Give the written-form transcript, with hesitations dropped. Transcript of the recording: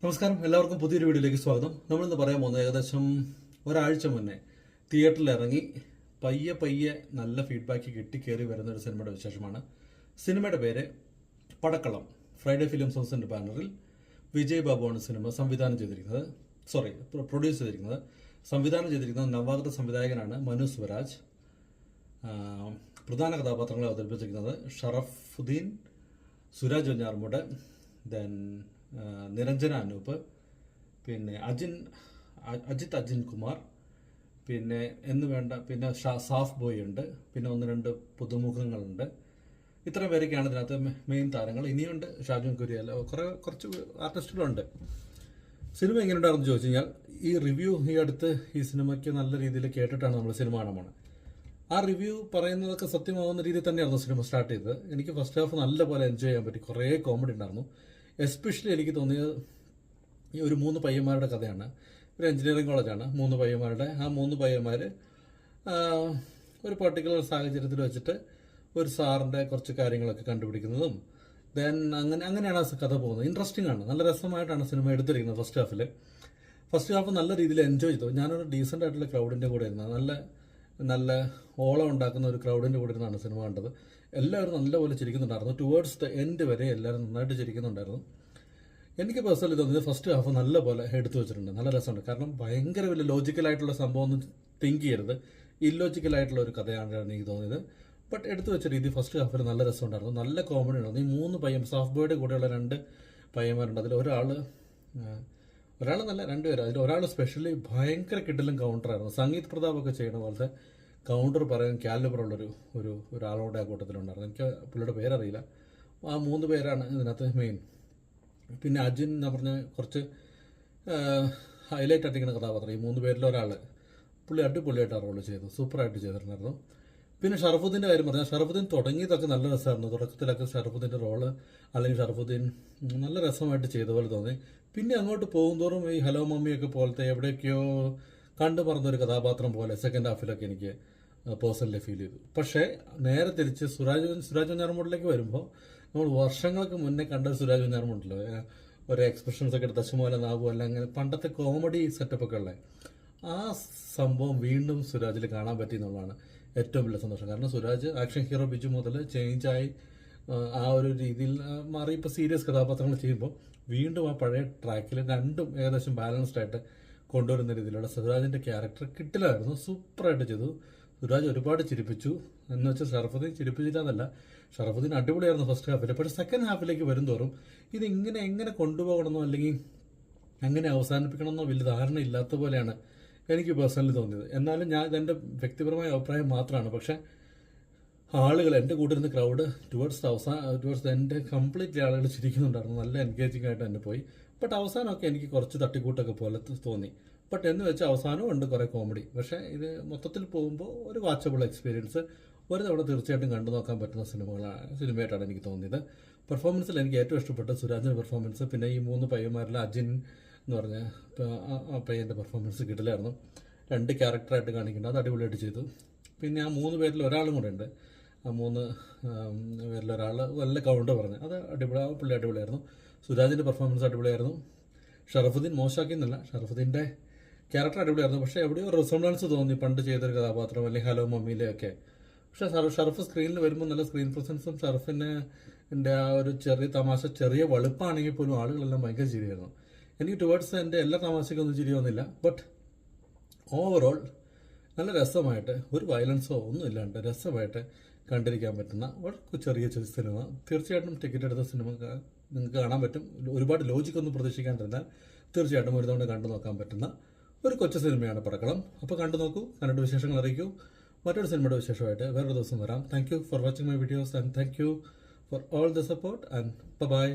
നമസ്കാരം, എല്ലാവർക്കും പുതിയൊരു വീഡിയോയിലേക്ക് സ്വാഗതം. നമ്മളിന്ന് പറയാൻ പോകുന്നത് ഏകദേശം ഒരാഴ്ച മുന്നേ തിയേറ്ററിൽ ഇറങ്ങി പയ്യെ പയ്യെ നല്ല ഫീഡ്ബാക്ക് കിട്ടി കയറി വരുന്ന ഒരു സിനിമയുടെ വിശേഷമാണ്. സിനിമയുടെ പേര് പടക്കളം. ഫ്രൈഡേ ഫിലിംസ് ഹൗസിന്റെ ബാനറിൽ വിജയ് ബാബുവാണ് സിനിമ സംവിധാനം ചെയ്തിരിക്കുന്നത്. പ്രൊഡ്യൂസ് ചെയ്തിരിക്കുന്നത്. സംവിധാനം ചെയ്തിരിക്കുന്നത് നവാഗത സംവിധായകനാണ് മനു സ്വരാജ്. പ്രധാന കഥാപാത്രങ്ങളെ അവതരിപ്പിച്ചിരിക്കുന്നത് ഷറഫുദ്ദീൻ, സുരാജ് വെഞ്ഞാറമൂട്, ദെൻ നിരഞ്ജന അനൂപ്, പിന്നെ അജിത് അജിൻ കുമാർ, പിന്നെ പിന്നെ സാഫ് ബോയ് ഉണ്ട്, പിന്നെ ഒന്ന് രണ്ട് പുതുമുഖങ്ങളുണ്ട്. ഇത്ര പേരൊക്കെയാണ് ഇതിനകത്ത് മെയിൻ താരങ്ങൾ. ഇനിയുണ്ട് ഷാജുൻ കുര്യൽ, കുറച്ച് ആർട്ടിസ്റ്റുകളുണ്ട്. സിനിമ എങ്ങനെയുണ്ടായിരുന്നു ചോദിച്ചു കഴിഞ്ഞാൽ, ഈ റിവ്യൂ ഈ അടുത്ത് ഈ സിനിമയ്ക്ക് നല്ല രീതിയിൽ കേട്ടിട്ടാണ് നമ്മൾ സിനിമ കാണാൻ പോണത്. ആ റിവ്യൂ പറയുന്നതൊക്കെ സത്യമാവുന്ന രീതിയിൽ തന്നെയായിരുന്നു സിനിമ സ്റ്റാർട്ട് ചെയ്തത്. എനിക്ക് ഫസ്റ്റ് ഹാഫ് നല്ലപോലെ എൻജോയ് ചെയ്യാൻ പറ്റി. കുറേ കോമഡി ഉണ്ടായിരുന്നു. എസ്പെഷ്യലി എനിക്ക് തോന്നിയത് ഈ ഒരു 3 പയ്യന്മാരുടെ കഥയാണ്. ഒരു എഞ്ചിനീയറിംഗ് കോളേജാണ്. 3 പയ്യന്മാരുടെ ആ 3 പയ്യന്മാർ ഒരു പർട്ടിക്കുലർ സാഹചര്യത്തിൽ വെച്ചിട്ട് ഒരു സാറിൻ്റെ കുറച്ച് കാര്യങ്ങളൊക്കെ കണ്ടുപിടിക്കുന്നതും ദെൻ അങ്ങനെയാണ് ആ കഥ പോകുന്നത്. ഇൻട്രസ്റ്റിംഗ് ആണ്. നല്ല രസമായിട്ടാണ് സിനിമ എടുത്തിരിക്കുന്നത്. ഫസ്റ്റ് ഹാഫ് നല്ല രീതിയിൽ എൻജോയ് ചെയ്തു. ഞാനൊരു ഡീസൻ്റ് ആയിട്ടുള്ള ക്രൗഡിൻ്റെ കൂടെ ഇരുന്നത്, നല്ല ഓളം ഉണ്ടാക്കുന്ന ഒരു ക്രൗഡിൻ്റെ കൂടെ ഇരുന്നാണ് സിനിമ കണ്ടത്. എല്ലാവരും നല്ലപോലെ ചിരിക്കുന്നുണ്ടായിരുന്നു. ടുവേർഡ്സ് ദ എൻഡ് വരെ എല്ലാവരും നന്നായിട്ട് ചിരിക്കുന്നുണ്ടായിരുന്നു. എനിക്ക് പേഴ്സണലി തോന്നിയത് ഫസ്റ്റ് ഹാഫ് നല്ലപോലെ എടുത്തു വെച്ചിട്ടുണ്ട്. നല്ല രസമുണ്ട്. കാരണം ഭയങ്കര വലിയ ലോജിക്കലായിട്ടുള്ള സംഭവം ഒന്നും തിങ്ക് ചെയ്യരുത്. ഇല്ലോജിക്കലായിട്ടുള്ള ഒരു കഥയാണ് എനിക്ക് തോന്നിയത്. ബട്ട് എടുത്തു വെച്ച രീതി ഫസ്റ്റ് ഹാഫിൽ നല്ല രസമുണ്ടായിരുന്നു. നല്ല കോമഡി ഉണ്ടായിരുന്നു. ഈ 3 പയ്യൻ സാഫ് ബോയുടെ കൂടെയുള്ള 2 പയ്യന്മാരുണ്ട്. അതിൽ ഒരാൾ നല്ല 2 പേര്. അതിൽ ഒരാൾ സ്പെഷ്യലി ഭയങ്കര കിടിലൻ കൗണ്ടറായിരുന്നു. സംഗീത് പ്രതാപൊക്കെ ചെയ്യുന്ന പോലത്തെ കൗണ്ടർ പറയാൻ കാലിബറുള്ളൊരു ഒരാളോടെ ആ കൂട്ടത്തിലുണ്ടായിരുന്നു. എനിക്ക് പുള്ളിയുടെ പേരറിയില്ല. ആ 3 പേരാണ് ഇതിനകത്ത് മെയിൻ. പിന്നെ അജിൻ എന്ന് പറഞ്ഞ കുറച്ച് ഹൈലൈറ്റ് ആയിട്ടിരിക്കുന്ന കഥാപാത്രം. ഈ 3 പേരിൽ ഒരാൾ പുള്ളി അടിപൊളിയായിട്ട് ആ റോള് ചെയ്തു. സൂപ്പറായിട്ട് ചെയ്തിട്ടുണ്ടായിരുന്നു. പിന്നെ ഷറഫുദ്ദീൻ്റെ കാര്യം പറഞ്ഞാൽ, ഷറഫുദ്ദീൻ തുടങ്ങിയതൊക്കെ നല്ല രസമായിരുന്നു. തുടക്കത്തിലൊക്കെ ഷറഫുദ്ദീൻ്റെ റോള് അല്ലെങ്കിൽ ഷറഫുദ്ദീൻ നല്ല രസമായിട്ട് ചെയ്ത പോലെ തോന്നി. പിന്നെ അങ്ങോട്ട് പോകുന്തോറും ഈ ഹലോ മമ്മിയൊക്കെ പോലത്തെ എവിടെയൊക്കെയോ കണ്ടു പറഞ്ഞൊരു കഥാപാത്രം പോലെ സെക്കൻഡ് ഹാഫിലൊക്കെ എനിക്ക് പേഴ്സണലി ഫീൽ ചെയ്തു. പക്ഷേ നേരെ തിരിച്ച് സുരാജ് വെഞ്ഞാറമൂടിലേക്ക് വരുമ്പോൾ, നമ്മൾ വർഷങ്ങൾക്ക് മുന്നേ കണ്ട സുരാജ് വെഞ്ഞാറമൂടല്ലോ, ഒരു എക്സ്പ്രഷൻസ് ഒക്കെ എടുത്ത് ദശമൂല നാവു അല്ല അങ്ങനെ പണ്ടത്തെ കോമഡി സെറ്റപ്പൊക്കെ ഉള്ളത്, ആ സംഭവം വീണ്ടും സുരാജിൽ കാണാൻ പറ്റി എന്നുള്ളതാണ് ഏറ്റവും വലിയ സന്തോഷം. കാരണം സുരാജ് ആക്ഷൻ ഹീറോ ബിജു മുതൽ ചേഞ്ചായി ആ ഒരു രീതിയിൽ മാറി ഇപ്പോൾ സീരിയസ് കഥാപാത്രങ്ങൾ ചെയ്യുമ്പോൾ വീണ്ടും ആ പഴയ ട്രാക്കിൽ രണ്ടും ഏകദേശം ബാലൻസ്ഡ് ആയിട്ട് കൊണ്ടുവരുന്ന രീതിയിലുള്ള സുരാജിൻ്റെ ക്യാരക്ടർ കിട്ടില്ലായിരുന്നു. സൂപ്പറായിട്ട് ചെയ്തു. സുരാജ് ഒരുപാട് ചിരിപ്പിച്ചു. എന്ന് വെച്ചാൽ ഷറഫുദ്ദീൻ ചിരിപ്പിച്ചില്ലെന്നല്ല, ഷറഫുദ്ദീൻ അടിപൊളിയായിരുന്നു ഫസ്റ്റ് ഹാഫിൽ. പക്ഷേ സെക്കൻഡ് ഹാഫിലേക്ക് വരും തോറും ഇത് എങ്ങനെ കൊണ്ടുപോകണമെന്നോ അല്ലെങ്കിൽ എങ്ങനെ അവസാനിപ്പിക്കണമെന്നോ വലിയ ധാരണ ഇല്ലാത്ത പോലെയാണ് എനിക്ക് പേഴ്സണലി തോന്നിയത്. എന്നാലും ഇതെൻ്റെ വ്യക്തിപരമായ അഭിപ്രായം മാത്രമാണ്. പക്ഷേ ആളുകൾ, എൻ്റെ കൂട്ടിരുന്ന ക്രൗഡ് ടുവേർഡ്സ് എൻ്റെ കംപ്ലീറ്റ്ലി ആളുകൾ ചിരിക്കുന്നുണ്ടായിരുന്നു. നല്ല എൻഗേജിങ് ആയിട്ട് തന്നെ പോയി. ബട്ട് അവസാനമൊക്കെ എനിക്ക് കുറച്ച് തട്ടിക്കൂട്ടൊക്കെ പോലെ തോന്നി. ബട്ട് എന്ന് വെച്ചാൽ അവസാനവും ഉണ്ട് കുറേ കോമഡി. പക്ഷേ ഇത് മൊത്തത്തിൽ പോകുമ്പോൾ ഒരു വാച്ചബിൾ എക്സ്പീരിയൻസ് ഒരു തവണ തീർച്ചയായിട്ടും കണ്ടു നോക്കാൻ പറ്റുന്ന സിനിമയായിട്ടാണ് എനിക്ക് തോന്നിയത്. പെർഫോമൻസിൽ എനിക്ക് ഏറ്റവും ഇഷ്ടപ്പെട്ട സുരാജിൻ്റെ പെർഫോമൻസ്. പിന്നെ ഈ 3 പയ്യന്മാരിൽ അജിൻ എന്ന് പറഞ്ഞ ആ പയ്യൻ്റെ പെർഫോമൻസ് കിട്ടില്ലായിരുന്നു. 2 ക്യാരക്ടറായിട്ട് കാണിക്കേണ്ടത് അത് അടിപൊളിയായിട്ട് ചെയ്തു. പിന്നെ ആ 3 പേരിൽ ഒരാളും കൂടെ ഉണ്ട്. ആ 3 പേരിലൊരാൾ നല്ല കൗണ്ടർ പറഞ്ഞു, അത് പുള്ളി അടിപൊളിയായിരുന്നു. സുരാജിൻ്റെ പെർഫോമൻസ് അടിപൊളിയായിരുന്നു. ഷറഫുദ്ദീൻ മോശമാക്കിയെന്നല്ല, ഷറഫുദ്ദീൻ്റെ ക്യാരക്ടർ അടിപൊളിയായിരുന്നു. പക്ഷേ എവിടെയോ റിസംബ്ലൻസ് തോന്നി പണ്ട് ചെയ്തൊരു കഥാപാത്രം അല്ലെങ്കിൽ ഹലോ മമ്മിയിലെയൊക്കെ. പക്ഷേ ഷറഫ് സ്ക്രീനിൽ വരുമ്പോൾ നല്ല സ്ക്രീൻ പ്രസൻസും ഷറഫിൻ്റെ ആ ഒരു ചെറിയ തമാശ, ചെറിയ വളുപ്പാണെങ്കിൽ പോലും ആളുകളെല്ലാം ഭയങ്കര ചിരിയായിരുന്നു. എനിക്ക് ടുവേർഡ്സ് എൻ്റെ എല്ലാ തമാശയ്ക്കൊന്നും ചിരി വന്നില്ല. ബട്ട് ഓവറോൾ നല്ല രസമായിട്ട്, ഒരു വയലൻസോ ഒന്നും ഇല്ലാണ്ട് രസമായിട്ട് കണ്ടിരിക്കാൻ പറ്റുന്ന വളരെ ചെറിയ സിനിമ. തീർച്ചയായിട്ടും ടിക്കറ്റ് എടുത്ത സിനിമ നിങ്ങൾക്ക് കാണാൻ പറ്റും. ഒരുപാട് ലോജിക്കൊന്നും പ്രതീക്ഷിക്കാണ്ടിരുന്നാൽ തീർച്ചയായിട്ടും ഒരു തവണ കണ്ടു നോക്കാൻ പറ്റുന്ന ഒരു കൊച്ചു സിനിമയാണ് പടക്കളം. അപ്പോൾ കണ്ടു നോക്കൂ, കണ്ടിട്ട് വിശേഷങ്ങൾ അറിയിക്കൂ. മറ്റൊരു സിനിമയുടെ വിശേഷമായിട്ട് വേറൊരു ദിവസം വരാം. Thank you for watching my videos and thank you for all the support and by.